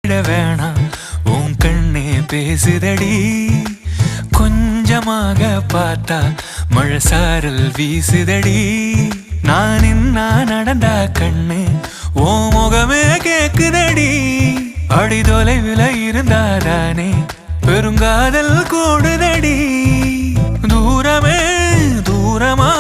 வேணாம் உன் கண்ணே பேசுதடி கொஞ்சமாக பார்த்தா மழை சாரல் வீசுதடி நான் இன்னா நடந்தா கண்ணு ஓ முகமே கேக்குதடி அடி தொலைவில் இருந்தாதானே பெருங்காதல் கூடுதடி தூரமே தூரமா